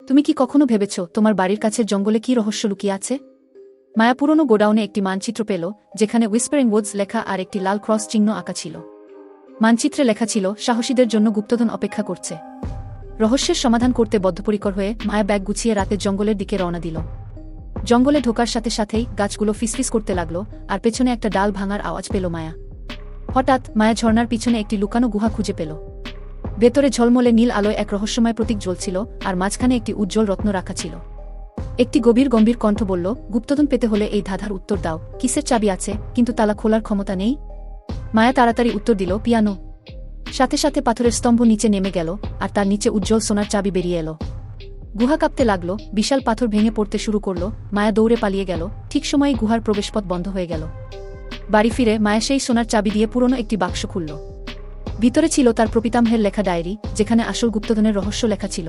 তুমি কি কখনো ভেবেছ তোমার বাড়ির কাছের জঙ্গলে কি রহস্য লুকিয়ে আছে? মায়া পুরনো গোডাউনে একটি মানচিত্র পেল, যেখানে হুইসপারিং উডস লেখা আর একটি লাল ক্রস চিহ্ন আঁকা ছিল। মানচিত্রে লেখা ছিল, সাহসীদের জন্য গুপ্তধন অপেক্ষা করছে। রহস্যের সমাধান করতে বদ্ধপরিকর হয়ে মায়া ব্যাগ গুছিয়ে রাতে জঙ্গলের দিকে রওনা দিল। জঙ্গলে ঢোকার সাথে সাথেই গাছগুলো ফিসফিস করতে লাগল, আর পেছনে একটা ডাল ভাঙার আওয়াজ পেল মায়া। হঠাৎ মায়া ঝর্ণার পিছনে একটি লুকানো গুহা খুঁজে পেল। ভেতরে ঝলমলে নীল আলোয় এক রহস্যময় প্রতীক জ্বলছিল, আর মাঝখানে একটি উজ্জ্বল রত্ন রাখা ছিল। একটি গম্ভীর কণ্ঠ বলল, গুপ্তধন পেতে হলে এই ধাঁধার উত্তর দাও। কিসের চাবি আছে, কিন্তু তালা খোলার ক্ষমতা নেই? মায়া তাড়াতাড়ি উত্তর দিল, পিয়ানো। সাথে সাথে পাথরের স্তম্ভ নিচে নেমে গেল, আর তার নিচে উজ্জ্বল সোনার চাবি বেরিয়ে এলো। গুহা কাঁপতে লাগল, বিশাল পাথর ভেঙে পড়তে শুরু করল। মায়া দৌড়ে পালিয়ে গেল, ঠিক সময়ে গুহার প্রবেশপথ বন্ধ হয়ে গেল। বাড়ি ফিরে মায়া সেই সোনার চাবি দিয়ে পুরনো একটি বাক্স খুলল। ভিতরে ছিল তার প্রপিতামহের লেখা ডায়েরি, যেখানে আসল গুপ্তধনের রহস্য লেখা ছিল।